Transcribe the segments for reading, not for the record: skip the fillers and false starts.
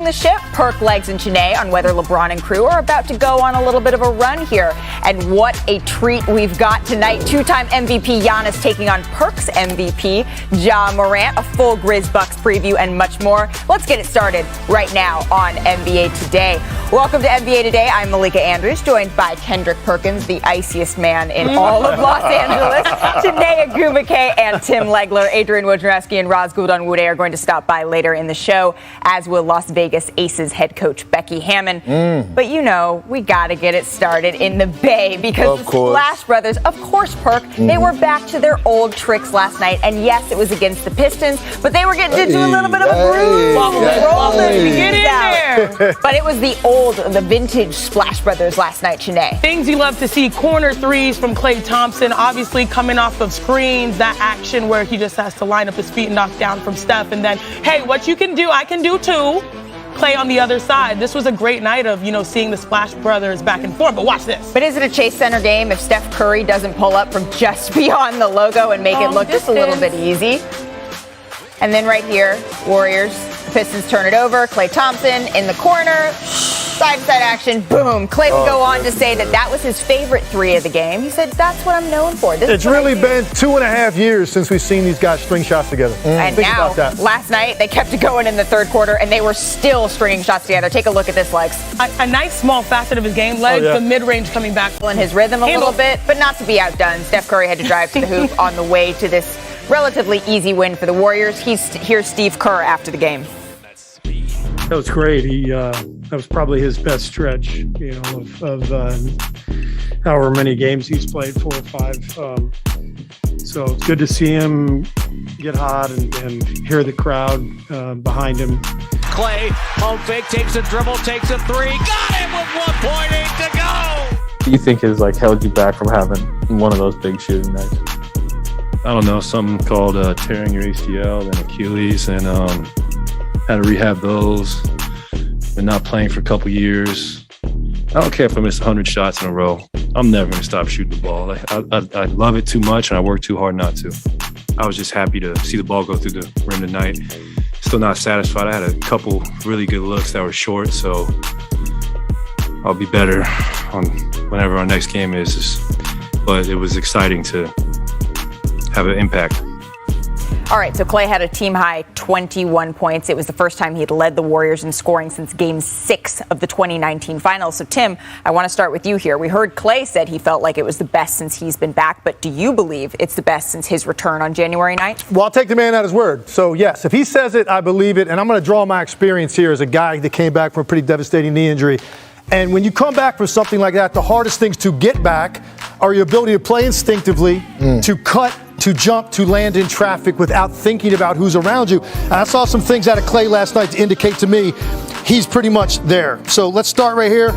the ship, Perk, Legs, and Chene, on whether LeBron and crew are about to go on a little bit of a run here. And what a treat we've got tonight. Two-time MVP Giannis taking on Perk's MVP, Ja Morant, a full Grizz Bucks preview, and much more. Let's get it started right now on NBA Today. Welcome to NBA Today. I'm Malika Andrews, joined by Kendrick Perkins, the iciest man in all of Los Angeles, Chene Agumake, and Tim Legler. Adrian Wojnarowski and Raz Guldan-Wude are going to stop by later in the show, as will Las Vegas Aces head coach Becky Hammon. But you know, we got to get it started in the Bay because the Splash Brothers, of course, Perk, they were back to their old tricks last night. And yes, it was against the Pistons, but they were getting into a little bit of a groove. Get in there. But it was the vintage Splash Brothers last night, Chene. Things you love to see, corner threes from Klay Thompson, obviously coming off of screens, that action where he just has to line up his feet and knock down from Steph. And then, hey, what you can do, I can do too. Klay on the other side. This was a great night of, seeing the Splash Brothers back and forth. But watch this. But is it a Chase Center game if Steph Curry doesn't pull up from just beyond the logo and make it look just a little bit easy? And then right here, Warriors, the Pistons turn it over. Klay Thompson in the corner. Side-to-side action, boom. Klay would go on to say that was his favorite three of the game. He said, that's what I'm known for. It's really been 2.5 years since we've seen these guys string shots together. And think now, last night, they kept it going in the third quarter, and they were still stringing shots together. Take a look at this, Legs. A nice small facet of his game, Legs, the mid-range coming back. In his rhythm a little bit, but not to be outdone. Steph Curry had to drive to the hoop on the way to this relatively easy win for the Warriors. Here's Steve Kerr after the game. That was great. That was probably his best stretch, of however many games he's played, 4 or 5. So it's good to see him get hot and hear the crowd behind him. Klay, home fake, takes a dribble, takes a three, got him with 1.8 to go. What do you think has held you back from having one of those big shooting nights? I don't know, something called tearing your ACL and Achilles, and had to rehab those. Been not playing for a couple years. I don't care if I miss 100 shots in a row. I'm never going to stop shooting the ball. I love it too much, and I work too hard not to. I was just happy to see the ball go through the rim tonight. Still not satisfied. I had a couple really good looks that were short, so I'll be better on whenever our next game is. But it was exciting to have an impact. All right, so Klay had a team-high 21 points. It was the first time he had led the Warriors in scoring since Game 6 of the 2019 Finals. So, Tim, I want to start with you here. We heard Klay said he felt like it was the best since he's been back, but do you believe it's the best since his return on January 9th? Well, I'll take the man at his word. So, yes, if he says it, I believe it. And I'm going to draw my experience here as a guy that came back from a pretty devastating knee injury. And when you come back from something like that, the hardest things to get back are your ability to play instinctively, to cut, to jump, to land in traffic without thinking about who's around you. And I saw some things out of Klay last night to indicate to me he's pretty much there. So let's start right here.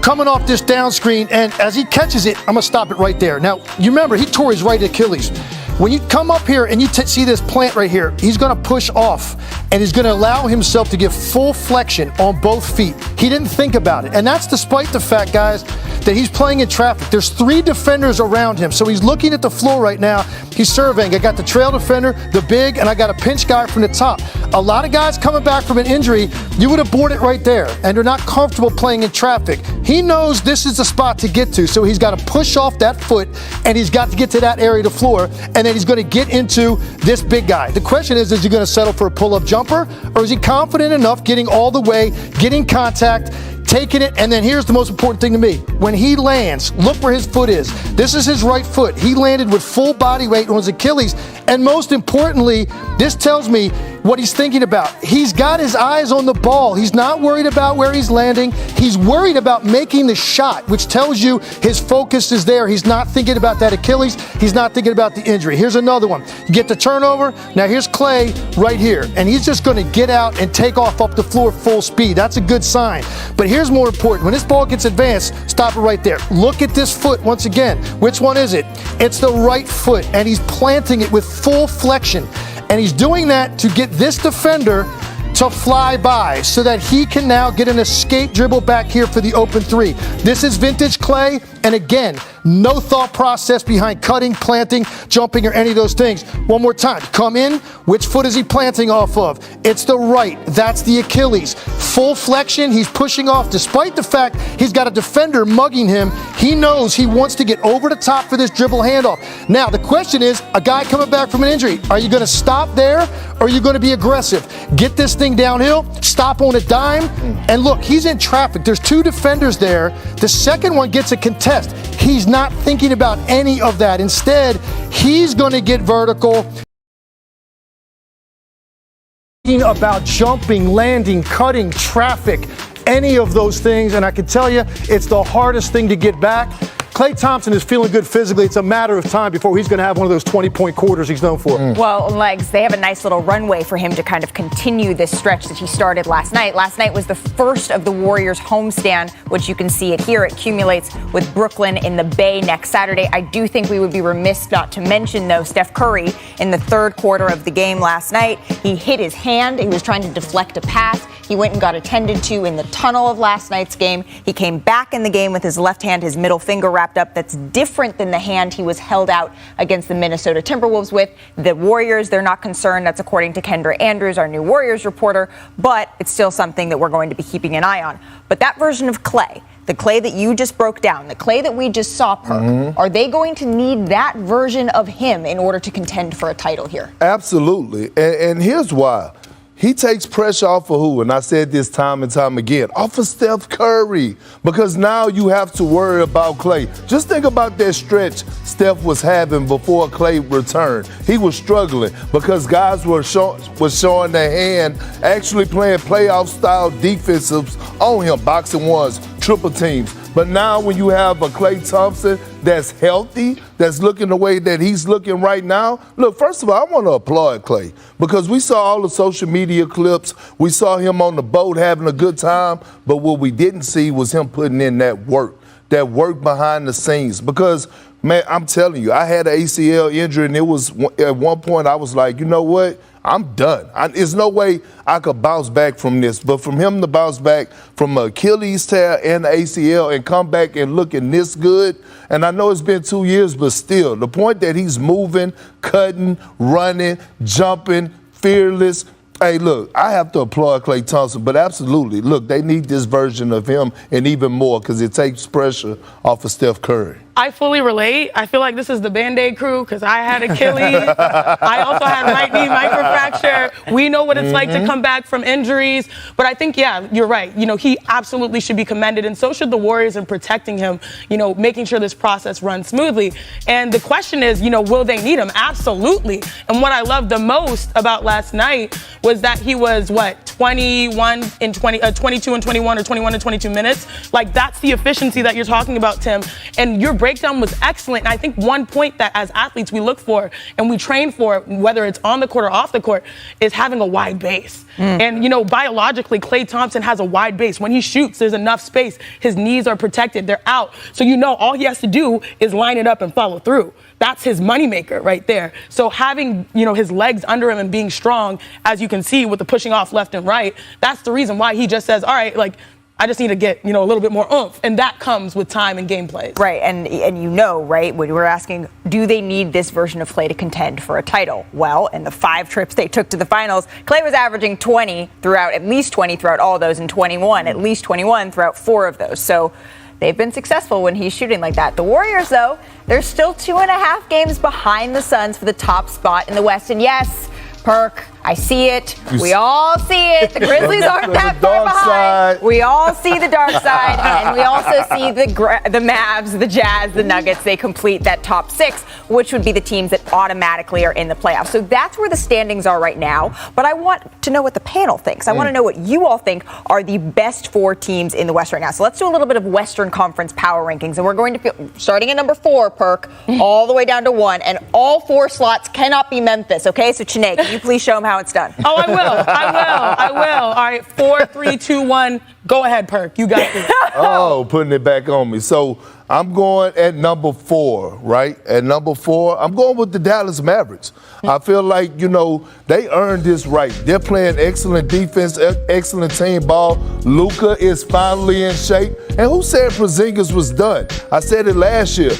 Coming off this down screen, and as he catches it, I'm going to stop it right there. Now, you remember, he tore his right Achilles. When you come up here and you see this plant right here, he's going to push off, and he's going to allow himself to get full flexion on both feet. He didn't think about it. And that's despite the fact, guys, that he's playing in traffic. There's 3 defenders around him. So he's looking at the floor right now. He's surveying. I got the trail defender, the big, and I got a pinch guy from the top. A lot of guys coming back from an injury, you would have bored it right there. And they're not comfortable playing in traffic. He knows this is the spot to get to. So he's got to push off that foot, and he's got to get to that area of the floor. And then he's going to get into this big guy. The question is he going to settle for a pull-up jumper, or is he confident enough getting all the way, getting contact, taking it? And then here's the most important thing to me. When he lands, look where his foot is. This is his right foot. He landed with full body weight on his Achilles. And most importantly, this tells me what he's thinking about. He's got his eyes on the ball. He's not worried about where he's landing. He's worried about making the shot, which tells you his focus is there. He's not thinking about that Achilles. He's not thinking about the injury. Here's another one. You get the turnover. Now here's Klay right here. And he's just going to get out and take off up the floor full speed. That's a good sign. But here's more important. When this ball gets advanced, stop it right there. Look at this foot once again. Which one is it? It's the right foot. And he's planting it with full flexion. And he's doing that to get this defender to fly by so that he can now get an escape dribble back here for the open three. This is vintage Klay. And again, No thought process behind cutting, planting, jumping, or any of those things. One more time. Come in. Which foot is he planting off of? It's the right. That's the Achilles. Full flexion. He's pushing off despite the fact he's got a defender mugging him. He knows he wants to get over the top for this dribble handoff. Now, the question is, a guy coming back from an injury, are you going to stop there or are you going to be aggressive? Get this thing downhill, stop on a dime, and look, he's in traffic. There's two defenders there. The second one gets a contest. He's not thinking about any of that. Instead, he's going to get vertical. About jumping, landing, cutting, traffic, any of those things, and I can tell you, it's the hardest thing to get back. Klay Thompson is feeling good physically. It's a matter of time before he's going to have one of those 20-point quarters he's known for. Well, legs, they have a nice little runway for him to kind of continue this stretch that he started last night. Last night was the first of the Warriors homestand, which you can see it here. It accumulates with Brooklyn in the Bay next Saturday. I do think we would be remiss not to mention, though, Steph Curry in the third quarter of the game last night. He hit his hand. He was trying to deflect a pass. He went and got attended to in the tunnel of last night's game. He came back in the game with his left hand, his middle finger wrapped up. That's different than the hand he was held out against the Minnesota Timberwolves with. The Warriors, they're not concerned. That's according to Kendra Andrews, our new Warriors reporter. But it's still something that we're going to be keeping an eye on. But that version of Klay, the Klay that you just broke down, the Klay that we just saw, Perk, are they going to need that version of him in order to contend for a title here? Absolutely. And here's why. He takes pressure off of who? And I said this time and time again, off of Steph Curry. Because now you have to worry about Klay. Just think about that stretch Steph was having before Klay returned. He was struggling because guys were showing their hand, actually playing playoff-style defensives on him, boxing ones, triple teams. But now when you have a Klay Thompson that's healthy, that's looking the way that he's looking right now, look, first of all, I want to applaud Klay because we saw all the social media clips. We saw him on the boat having a good time, but what we didn't see was him putting in that work behind the scenes. Because, man, I'm telling you, I had an ACL injury, and it was at one point I was like, you know what? I'm done. There's no way I could bounce back from this. But from him to bounce back from an Achilles tear and ACL and come back and looking this good, and I know it's been 2 years, but still, the point that he's moving, cutting, running, jumping, fearless. Hey, look, I have to applaud Klay Thompson, but absolutely, look, they need this version of him and even more because it takes pressure off of Steph Curry. I fully relate. I feel like this is the Band-Aid crew because I had Achilles. I also had right knee microfracture. We know what it's like to come back from injuries. But I think, yeah, you're right. You know, he absolutely should be commended, and so should the Warriors in protecting him, you know, making sure this process runs smoothly. And the question is, you know, will they need him? Absolutely. And what I loved the most about last night was that he was, 22 and 21 or 21 and 22 minutes? Like, that's the efficiency that you're talking about, Tim. And your breakdown was excellent. And I think one point that as athletes we look for and we train for, whether it's on the court or off the court, is having a wide base. And, you know, biologically, Klay Thompson has a wide base. When he shoots, there's enough space. His knees are protected. They're out. So, you know, all he has to do is line it up and follow through. That's his moneymaker right there. So having, you know, his legs under him and being strong, as you can see with the pushing off left and right, that's the reason why he just says, all right, like, I just need to get, you know, a little bit more oomph. And that comes with time and gameplay. Right. And you know, right, when we're asking, do they need this version of Klay to contend for a title? Well, in the 5 trips they took to the finals, Klay was averaging at least 20 throughout all of those, and 21, at least 21 throughout 4 of those. So they've been successful when he's shooting like that. The Warriors, though, they're still 2.5 games behind the Suns for the top spot in the West. And yes, Perk, I see it. We all see it. The Grizzlies aren't that far behind. We all see the dark side, and we also see the Mavs, the Jazz, the Nuggets. They complete that top 6, which would be the teams that automatically are in the playoffs. So that's where the standings are right now. But I want to know what the panel thinks. I want to know what you all think are the best 4 teams in the West right now. So let's do a little bit of Western Conference power rankings, and we're going to starting at number 4, Perk, all the way down to 1, and all 4 slots cannot be Memphis. Okay, so Chiney, can you please show them how it's done? Oh, I will. All right, 4, 3, 2, 1. Go ahead, Perk. You got this. Oh, putting it back on me. So I'm going at number 4, right? At number 4, I'm going with the Dallas Mavericks. I feel like, you know, They earned this right. They're playing excellent defense, excellent team ball. Luka is finally in shape. And who said Porzingis was done? I said it last year.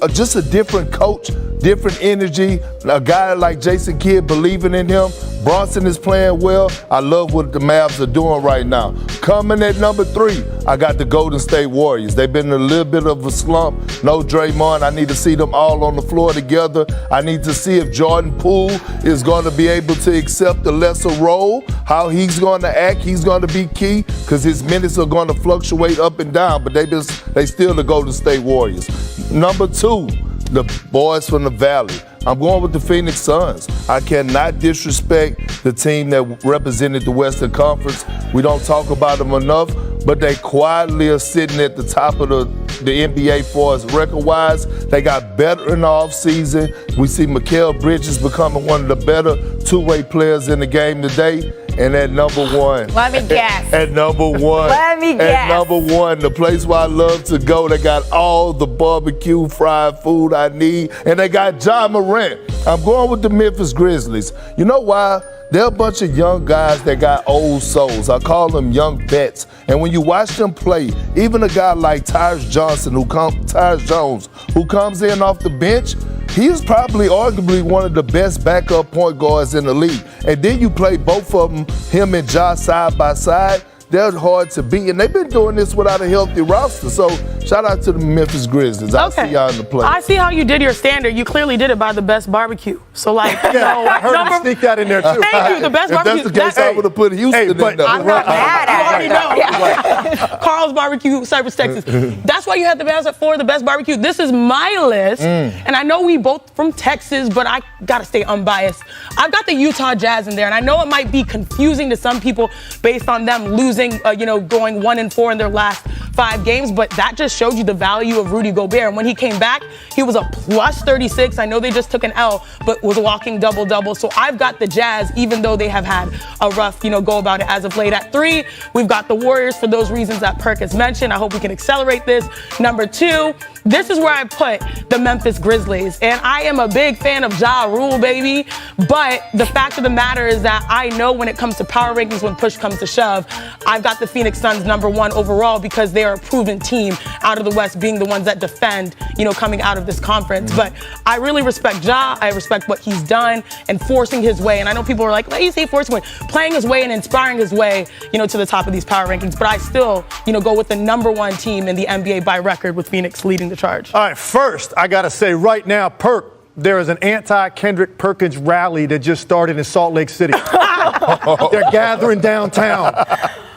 Just a different coach, different energy. A guy like Jason Kidd believing in him. Bronson is playing well. I love what the Mavs are doing right now. Coming at number 3, I got the Golden State Warriors. They've been in a little bit of a slump. No Draymond. I need to see them all on the floor together. I need to see if Jordan Poole is going to be able to accept a lesser role, how he's going to act. He's going to be key because his minutes are going to fluctuate up and down, but they still the Golden State Warriors. Number 2, the boys from the Valley. I'm going with the Phoenix Suns. I cannot disrespect the team that represented the Western Conference. We don't talk about them enough, but they quietly are sitting at the top of the NBA for us record-wise. They got better in the offseason. We see Mikal Bridges becoming one of the better two-way players in the game today. And at number 1. Let me guess. At number 1. Let me guess. At number 1, the place where I love to go. They got all the barbecue fried food I need. And they got John Morant. I'm going with the Memphis Grizzlies. You know why? They're a bunch of young guys that got old souls. I call them young vets. And when you watch them play, even a guy like Tyus Jones, who comes in off the bench, he is probably arguably one of the best backup point guards in the league. And then you play both of them, him and Ja, side by side. They're hard to beat, and they've been doing this without a healthy roster. So shout out to the Memphis Grizzlies. I'll see y'all in the play. I see how you did your standard. You clearly did it by the best barbecue. So like, I heard him sneak that in there too. Thank you. The best If barbecue. that's the case, I would have put Houston in there. I'm not mad at it. You already know. Carl's Barbecue, Cypress, Texas. That's why you had the Mavs at 4, the best barbecue. This is my list, and I know we both from Texas, but I gotta stay unbiased. I've got the Utah Jazz in there, and I know it might be confusing to some people based on them losing, going 1-4 in their last 5 games, but that just showed you the value of Rudy Gobert. And when he came back, he was a plus 36. I know they just took an L, but was a walking double-double. So I've got the Jazz, even though they have had a rough, go about it as of late. At 3, we've got the Warriors for those reasons that Perk has mentioned. I hope we can accelerate this. Number 2, this is where I put the Memphis Grizzlies. And I am a big fan of Ja Rule, baby. But the fact of the matter is that I know when it comes to power rankings, when push comes to shove, I've got the Phoenix Suns number 1 overall because they are a proven team out of the West, being the ones that defend, coming out of this conference. But I really respect Ja. I respect what he's done and forcing his way. And I know people are like, why do you say forcing his way? Playing his way and inspiring his way, to the top of these power rankings. But I still, go with the number 1 team in the NBA by record with Phoenix leading the charge. All right, first, I got to say right now, Perk, there is an anti-Kendrick Perkins rally that just started in Salt Lake City. They're gathering downtown.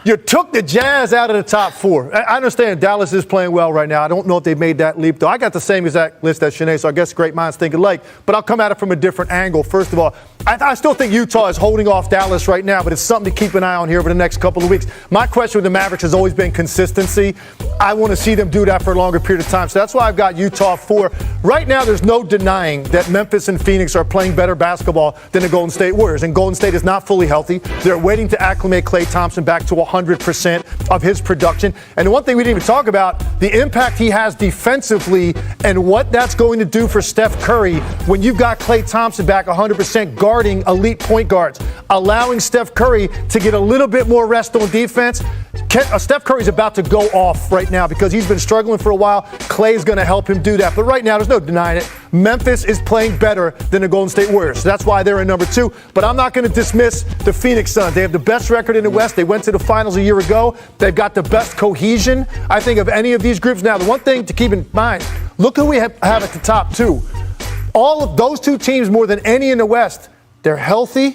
You took the Jazz out of the top 4. I understand Dallas is playing well right now. I don't know if they made that leap, though. I got the same exact list as Shanae, so I guess great minds think alike. But I'll come at it from a different angle. First of all, I still think Utah is holding off Dallas right now, but it's something to keep an eye on here over the next couple of weeks. My question with the Mavericks has always been consistency. I want to see them do that for a longer period of time. So that's why I've got Utah 4. Right now, there's no denying that Memphis and Phoenix are playing better basketball than the Golden State Warriors. And Golden State is not fully healthy. They're waiting to acclimate Klay Thompson back to 100% of his production. And the one thing we didn't even talk about, the impact he has defensively and what that's going to do for Steph Curry when you've got Klay Thompson back 100% guarding elite point guards, allowing Steph Curry to get a little bit more rest on defense. Steph Curry's about to go off right now because he's been struggling for a while. Klay's going to help him do that. But right now, there's no denying it. Memphis is playing better than the Golden State Warriors. So that's why they're in number 2. But I'm not going to dismiss the Phoenix Suns. They have the best record in the West. They went to the finals a year ago. They've got the best cohesion, I think, of any of these groups. Now, the one thing to keep in mind, look who we have at the top 2. All of those 2 teams, more than any in the West, they're healthy.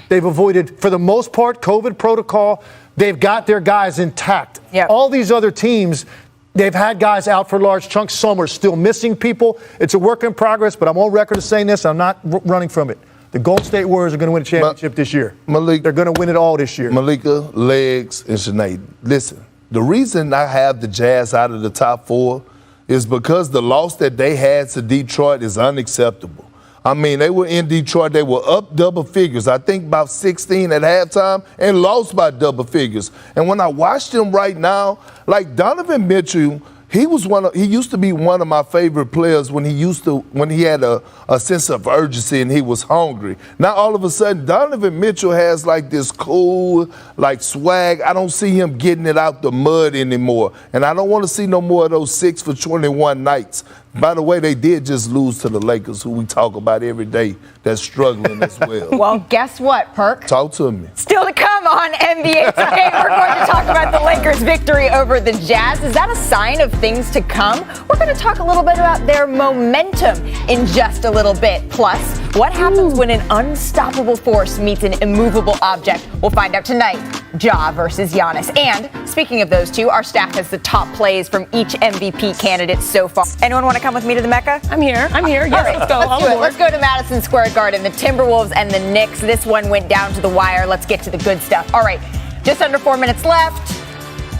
They've avoided, for the most part, COVID protocol. They've got their guys intact. Yep. All these other teams, they've had guys out for large chunks. Some are still missing people. It's a work in progress, but I'm on record as saying this. I'm not running from it. The Golden State Warriors are going to win a championship this year. They're going to win it all this year. Malika, Legs, and Sinead, listen, the reason I have the Jazz out of the top 4 is because the loss that they had to Detroit is unacceptable. I mean, they were in Detroit. They were up double figures. I think about 16 at halftime and lost by double figures. And when I watch them right now, like Donovan Mitchell He used to be one of my favorite players when he had a sense of urgency and he was hungry. Now all of a sudden, Donovan Mitchell has like this cool, like swag. I don't see him getting it out the mud anymore. And I don't want to see no more of those 6 for 21 nights. By the way, they did just lose to the Lakers, who we talk about every day, that's struggling as well. Well, guess what, Perk? Talk to me. Still to come on NBA Today, we're going to talk about the Lakers' victory over the Jazz. Is that a sign of things to come? We're going to talk a little bit about their momentum in just a little bit. Plus, what happens when an unstoppable force meets an immovable object? We'll find out tonight. Ja versus Giannis. And speaking of those two, our staff has the top plays from each MVP candidate so far. Anyone want to come with me to the Mecca? I'm here. Yes, right, let's go. Let's go to Madison Square Garden. The Timberwolves and the Knicks. This one went down to the wire. Let's get to the good stuff. All right, just under 4 minutes left.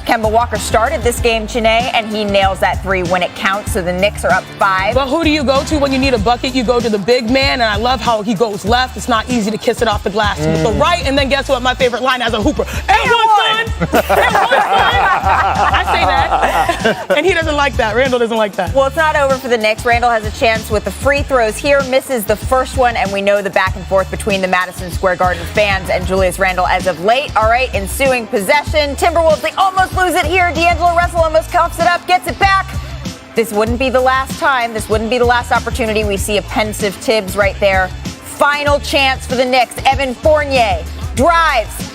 Kemba Walker started this game, Chiney, and he nails that three when it counts, so the Knicks are up 5. But who do you go to when you need a bucket? You go to the big man, and I love how he goes left. It's not easy to kiss it off the glass with the right, and then guess what? My favorite line as a hooper. And one, son! I say that. And he doesn't like that. Randall doesn't like that. Well, it's not over for the Knicks. Randall has a chance with the free throws here, misses the first one, and we know the back and forth between the Madison Square Garden fans and Julius Randle as of late. All right, ensuing possession. Timberwolves, they almost lose it here. D'Angelo Russell almost coughs it up, gets it back. This wouldn't be the last time. This wouldn't be the last opportunity. We see a pensive Tibbs right there. Final chance for the Knicks. Evan Fournier drives.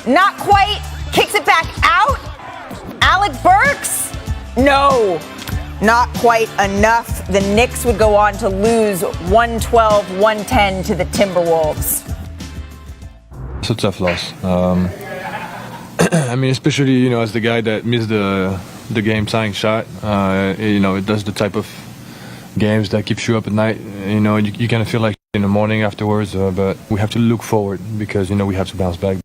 Not quite. Kicks it back out. Alec Burks. No, not quite enough. The Knicks would go on to lose 112-110 to the Timberwolves. It's a tough loss. I mean, especially, as the guy that missed the game-tying shot, it does the type of games that keeps you up at night. You kind of feel like in the morning afterwards, but we have to look forward because, we have to bounce back.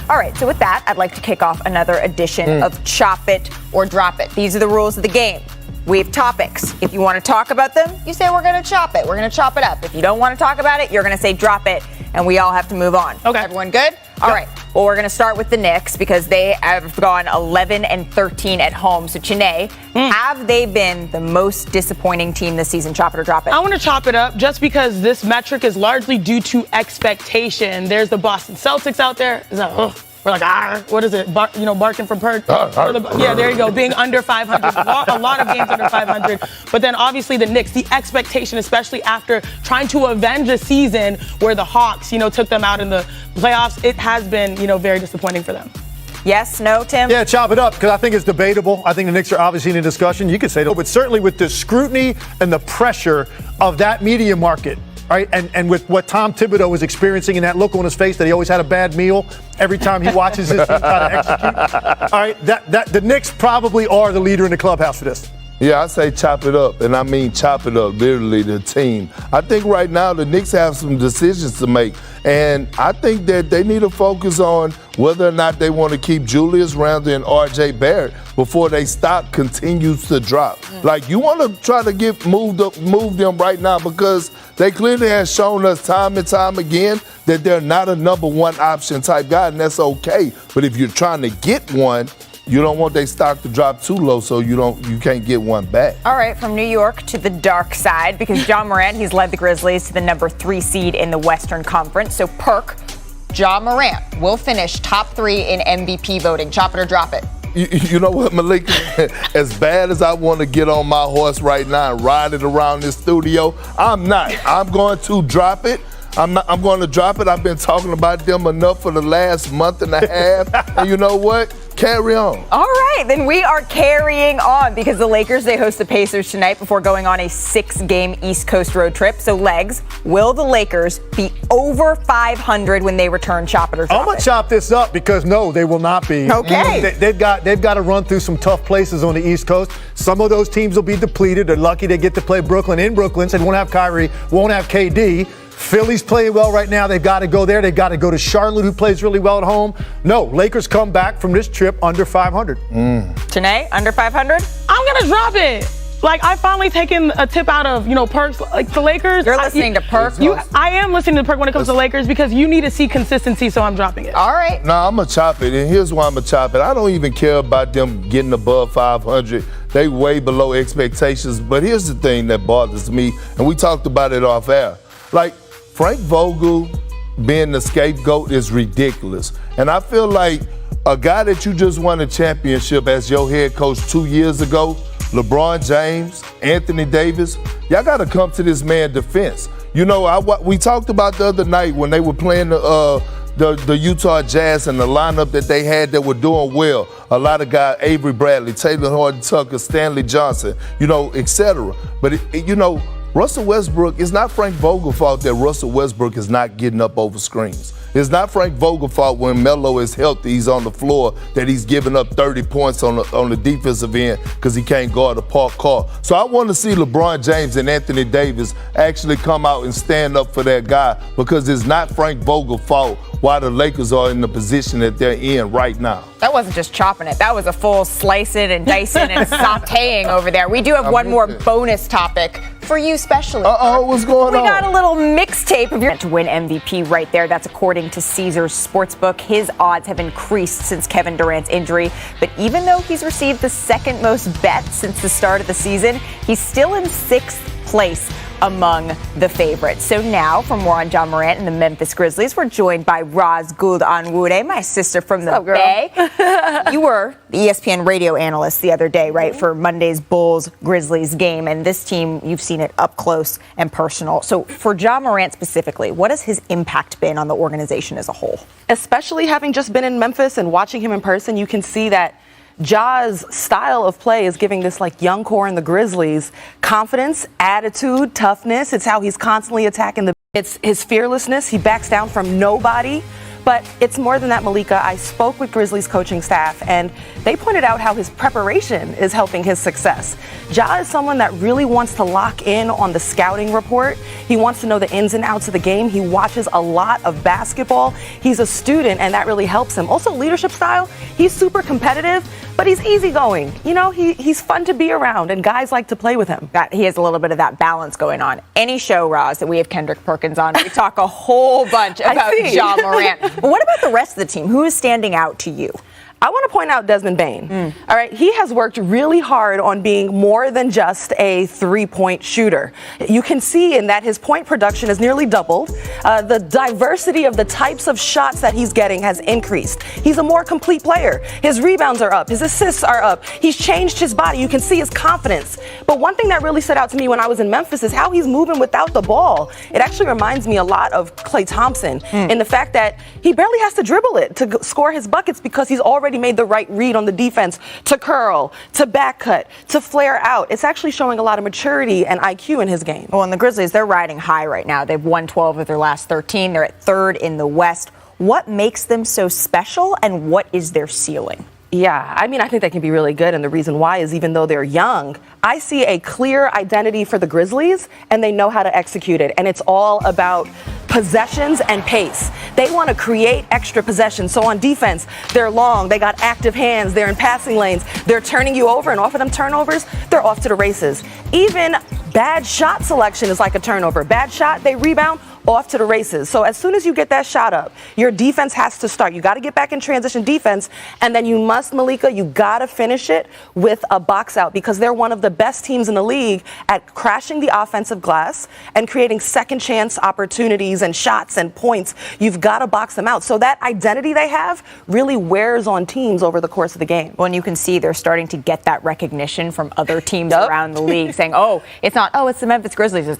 All right, so with that, I'd like to kick off another edition of Chop It or Drop It. These are the rules of the game. We have topics. If you want to talk about them, you say we're going to chop it. We're going to chop it up. If you don't want to talk about it, you're going to say drop it, and we all have to move on. Okay. Everyone good? All right. Well, we're going to start with the Knicks because they have gone 11-13 at home. So, Chiney, have they been the most disappointing team this season? Chop it or drop it? I want to chop it up just because this metric is largely due to expectation. There's the Boston Celtics out there. We're like, what is it? Barking from Perk. Yeah, there you go. Being under 500. A lot of games under 500. But then obviously the Knicks, the expectation, especially after trying to avenge a season where the Hawks, took them out in the playoffs, it has been, very disappointing for them. Yes, no, Tim? Yeah, chop it up because I think it's debatable. I think the Knicks are obviously in a discussion. You could say no, but certainly with the scrutiny and the pressure of that media market, right, and with what Tom Thibodeau was experiencing and that look on his face that he always had a bad meal every time he watches his team try to execute. All right, that the Knicks probably are the leader in the clubhouse for this. Yeah, I say chop it up, and I mean chop it up, literally, the team. I think right now the Knicks have some decisions to make, and I think that they need to focus on whether or not they want to keep Julius Randle and R.J. Barrett before their stock continues to drop. Like, you want to try to move them right now because they clearly have shown us time and time again that they're not a number one option type guy, and that's okay. But if you're trying to get one, you don't want their stock to drop too low so you can't get one back. All right, from New York to the dark side, because Ja Morant, he's led the Grizzlies to the number 3 seed in the Western Conference. So Perk, Ja Morant will finish top 3 in MVP voting. Chop it or drop it. You know what, Malik? As bad as I want to get on my horse right now and ride it around this studio, I'm not. I'm going to drop it. I'm going to drop it. I've been talking about them enough for the last month and a half. And you know what? Carry on. All right, then we are carrying on because the Lakers, they host the Pacers tonight before going on a 6-game East Coast road trip. So, Legs, will the Lakers be over 500 when they return? Chop it or drop it? I'm going to chop this up because, no, they will not be. Okay. They've got to run through some tough places on the East Coast. Some of those teams will be depleted. They're lucky they get to play Brooklyn in Brooklyn, so they won't have Kyrie, won't have KD. Philly's playing well right now. They've got to go there. They've got to go to Charlotte, who plays really well at home. No, Lakers come back from this trip under 500. Janae, under 500? I'm going to drop it. Like, I've finally taken a tip out of, Perks. Like, the Lakers. You're listening to Perk? I am listening to Perk when it comes to Lakers because you need to see consistency, so I'm dropping it. All right. No, I'm going to chop it, and here's why I'm going to chop it. I don't even care about them getting above 500. They way below expectations. But here's the thing that bothers me, and we talked about it off air. Like, Frank Vogel being the scapegoat is ridiculous. And I feel like a guy that you just won a championship as your head coach 2 years ago, LeBron James, Anthony Davis, y'all got to come to this man's defense. We talked about the other night when they were playing the Utah Jazz and the lineup that they had that were doing well. A lot of guys, Avery Bradley, Taylor Horton-Tucker, Stanley Johnson, etc. But, Russell Westbrook, it's not Frank Vogel's fault that Russell Westbrook is not getting up over screens. It's not Frank Vogel's fault when Melo is healthy, he's on the floor, that he's giving up 30 points on the defensive end because he can't guard a parked car. So I want to see LeBron James and Anthony Davis actually come out and stand up for that guy because it's not Frank Vogel's fault why the Lakers are in the position that they're in right now. That wasn't just chopping it. That was a full slicing and dicing and sauteing over there. We do have one more bonus topic for you specially. What's going on? We got a little mixtape of your to win MVP right there. That's according to Caesars Sportsbook. His odds have increased since Kevin Durant's injury. But even though he's received the second most bets since the start of the season, he's still in 6th place among the favorites. So now, for more on Ja Morant and the Memphis Grizzlies, we're joined by Roz Gould Onwude, my sister from the Bay. You were the ESPN radio analyst the other day, right, for Monday's Bulls-Grizzlies game. And this team, you've seen it up close and personal. So for Ja Morant specifically, what has his impact been on the organization as a whole? Especially having just been in Memphis and watching him in person, you can see that Ja's style of play is giving this young core in the Grizzlies confidence, attitude, toughness. It's how he's constantly attacking it's his fearlessness. He backs down from nobody. But it's more than that, Malika. I spoke with Grizzlies coaching staff, and they pointed out how his preparation is helping his success. Ja is someone that really wants to lock in on the scouting report. He wants to know the ins and outs of the game. He watches a lot of basketball. He's a student, and that really helps him. Also, leadership style, he's super competitive, but he's easygoing. He's fun to be around, and guys like to play with him. He has a little bit of that balance going on. Any show, Roz, that we have Kendrick Perkins on, we talk a whole bunch about Ja Morant. But what about the rest of the team? Who is standing out to you? I want to point out Desmond Bane. All right, he has worked really hard on being more than just a three-point shooter. You can see in that his point production has nearly doubled. The diversity of the types of shots that he's getting has increased. He's a more complete player. His rebounds are up. His assists are up. He's changed his body. You can see his confidence. But one thing that really stood out to me when I was in Memphis is how he's moving without the ball. It actually reminds me a lot of Klay Thompson in the fact that he barely has to dribble it to score his buckets because he's already made the right read on the defense to curl, to back cut, to flare out. It's actually showing a lot of maturity and IQ in his game. Well, and the Grizzlies, they're riding high right now. They've won 12 of their last 13. They're at 3rd in the West. What makes them so special, and what is their ceiling? Yeah, I think they can be really good, and the reason why is even though they're young, I see a clear identity for the Grizzlies, and they know how to execute it, and it's all about possessions and pace. They want to create extra possessions. So on defense, they're long, they got active hands, they're in passing lanes, they're turning you over, and off of them turnovers, they're off to the races. Even bad shot selection is like a turnover. Bad shot, they rebound, off to the races. So as soon as you get that shot up, your defense has to start. You got to get back in transition defense, and then you must, Malika, you got to finish it with a box out because they're one of the best teams in the league at crashing the offensive glass and creating second chance opportunities and shots and points. You've got to box them out. So that identity they have really wears on teams over the course of the game. Well, and you can see they're starting to get that recognition from other teams around the league saying, it's not, it's the Memphis Grizzlies.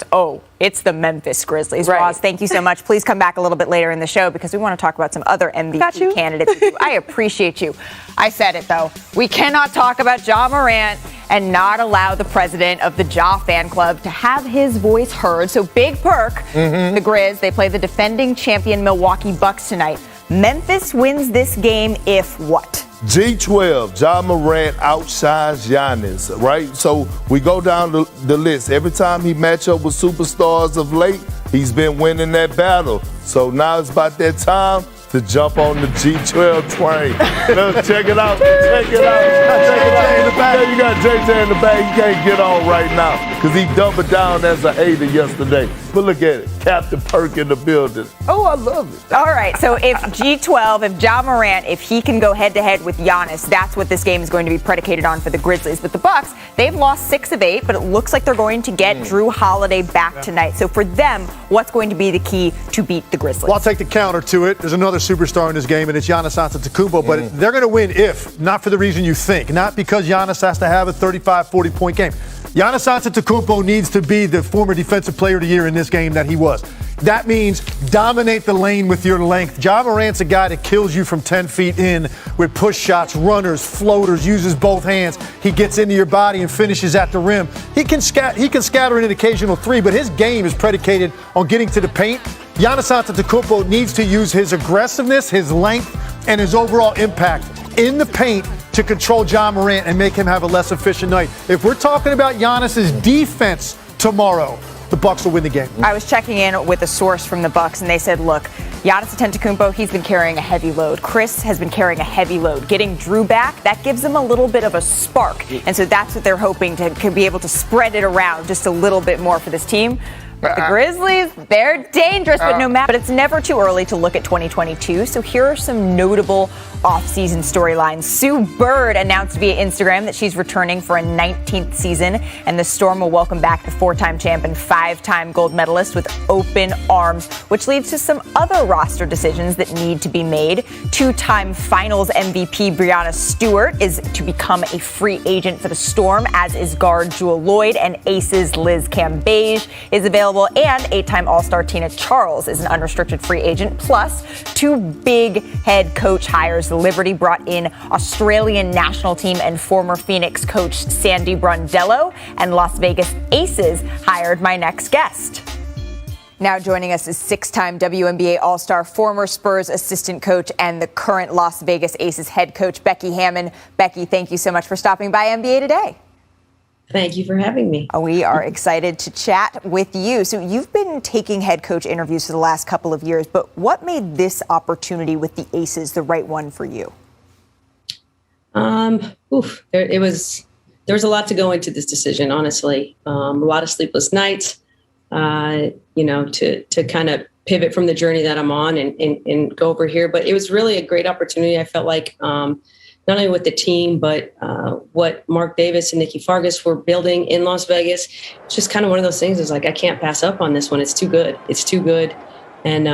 It's the Memphis Grizzlies. Right. Roz, thank you so much. Please come back a little bit later in the show because we want to talk about some other MVP candidates. I appreciate you. I said it, though. We cannot talk about Ja Morant and not allow the president of the Ja fan club to have his voice heard. So big perk, the Grizz, they play the defending champion Milwaukee Bucks tonight. Memphis wins this game if what? G12, Ja Morant outshines Giannis, right? So we go down the list. Every time he match up with superstars of late, he's been winning that battle. So now it's about that time to jump on the G12 train. Look, check it out. Check it out. Check it out. In the back. Yeah, you got JJ in the back. You can't get on right now because he doubled down as a hater yesterday. But look at it. Captain Perk in the building. Oh, I love it. All right, so if G12, if Ja Morant, if he can go head-to-head with Giannis, that's what this game is going to be predicated on for the Grizzlies. But the Bucks, they've lost 6 of 8, but it looks like they're going to get Drew Holiday back tonight. So for them, what's going to be the key to beat the Grizzlies? Well, I'll take the counter to it. There's another superstar in this game, and it's Giannis Antetokounmpo. But they're going to win if, not for the reason you think, not because Giannis has to have a 35, 40-point game. Giannis Antetokounmpo needs to be the former Defensive Player of the Year in this game that he was. That means dominate the lane with your length. Ja Morant's a guy that kills you from 10 feet in with push shots, runners, floaters, uses both hands. He gets into your body and finishes at the rim. He can scatter in an occasional three, but his game is predicated on getting to the paint. Giannis Antetokounmpo needs to use his aggressiveness, his length, and his overall impact in the paint to control Ja Morant and make him have a less efficient night. If we're talking about Giannis's defense tomorrow, the Bucks will win the game. I was checking in with a source from the Bucks, and they said, look, Giannis Antetokounmpo, he's been carrying a heavy load. Chris has been carrying a heavy load. Getting Drew back, that gives them a little bit of a spark. And so that's what they're hoping to be able to spread it around just a little bit more for this team. But the Grizzlies, they're dangerous, but it's never too early to look at 2022. So here are some notable offseason storylines. Sue Bird announced via Instagram that she's returning for a 19th season, and the Storm will welcome back the 4-time champ and 5-time gold medalist with open arms, which leads to some other roster decisions that need to be made. 2-time Finals MVP Breanna Stewart is to become a free agent for the Storm, as is guard Jewel Lloyd, and Aces Liz Cambage is available, and 8-time All-Star Tina Charles is an unrestricted free agent, plus 2 big head coach hires. Liberty brought in Australian national team and former Phoenix coach Sandy Brondello, and Las Vegas Aces hired my next guest. Now joining us is 6-time WNBA All-Star, former Spurs assistant coach, and the current Las Vegas Aces head coach, Becky Hammon. Becky, thank you so much for stopping by NBA Today. Thank you for having me. We are excited to chat with you. So you've been taking head coach interviews for the last couple of years, but what made this opportunity with the Aces the right one for you? There was a lot to go into this decision, honestly. A lot of sleepless nights, to kind of pivot from the journey that I'm on and go over here. But it was really a great opportunity. I felt like not only with the team, but what Mark Davis and Nikki Fargas were building in Las Vegas. It's just kind of one of those things. It's like, I can't pass up on this one. It's too good. It's too good. And,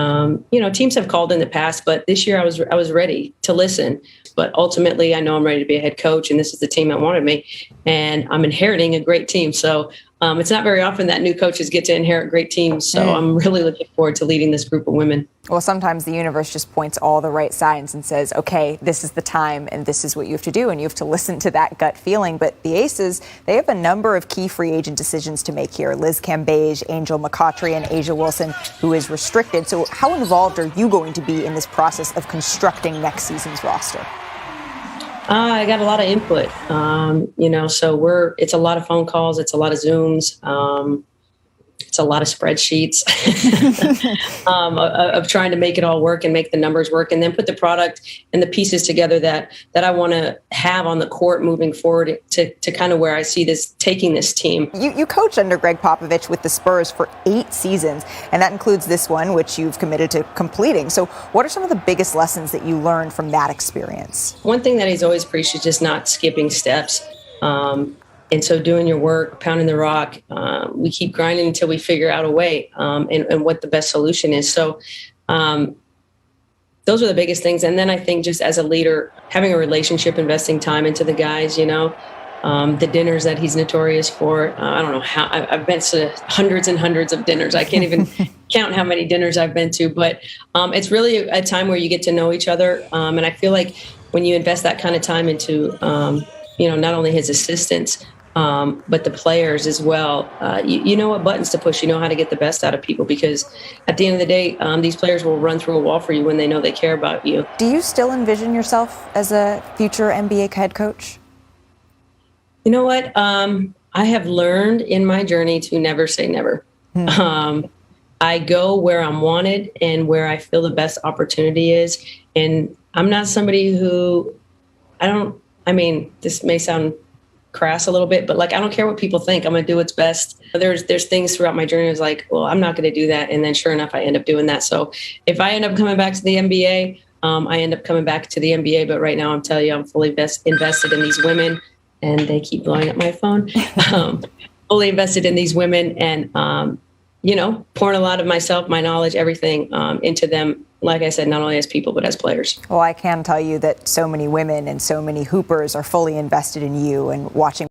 teams have called in the past, but this year I was ready to listen. But ultimately, I know I'm ready to be a head coach, and this is the team that wanted me. And I'm inheriting a great team. So it's not very often that new coaches get to inherit great teams. So I'm really looking forward to leading this group of women. Well, sometimes the universe just points all the right signs and says, okay, this is the time and this is what you have to do. And you have to listen to that gut feeling. But the Aces, they have a number of key free agent decisions to make here. Liz Cambage, Angel McCautry, and Asia Wilson, who is restricted. So how involved are you going to be in this process of constructing next season's roster? I got a lot of input, so it's a lot of phone calls. It's a lot of Zooms. It's a lot of spreadsheets of trying to make it all work and make the numbers work, and then put the product and the pieces together that I want to have on the court moving forward to kind of where I see this taking this team. You coached under Greg Popovich with the Spurs for 8 seasons, and that includes this one, which you've committed to completing. So what are some of the biggest lessons that you learned from that experience? One thing that he's always preached is just not skipping steps. And so doing your work, pounding the rock, we keep grinding until we figure out a way and what the best solution is. So those are the biggest things. And then I think just as a leader, having a relationship, investing time into the guys, the dinners that he's notorious for. I don't know how I've been to hundreds and hundreds of dinners. I can't even count how many dinners I've been to, but it's really a time where you get to know each other. And I feel like when you invest that kind of time into, not only his assistants, but the players as well. You know what buttons to push. You know how to get the best out of people, because at the end of the day, these players will run through a wall for you when they know they care about you. Do you still envision yourself as a future NBA head coach? You know what? I have learned in my journey to never say never. I go where I'm wanted and where I feel the best opportunity is. And I'm not somebody who this may sound crass a little bit, but like, I don't care what people think. I'm going to do what's best. There's things throughout my journey. It's like, well, I'm not going to do that. And then sure enough, I end up doing that. So if I end up coming back to the NBA, I end up coming back to the NBA. But right now I'm telling you, I'm fully invested in these women, and they keep blowing up my phone. Fully invested in these women and, pouring a lot of myself, my knowledge, everything into them. Like I said, not only as people, but as players. Well, I can tell you that so many women and so many hoopers are fully invested in you and watching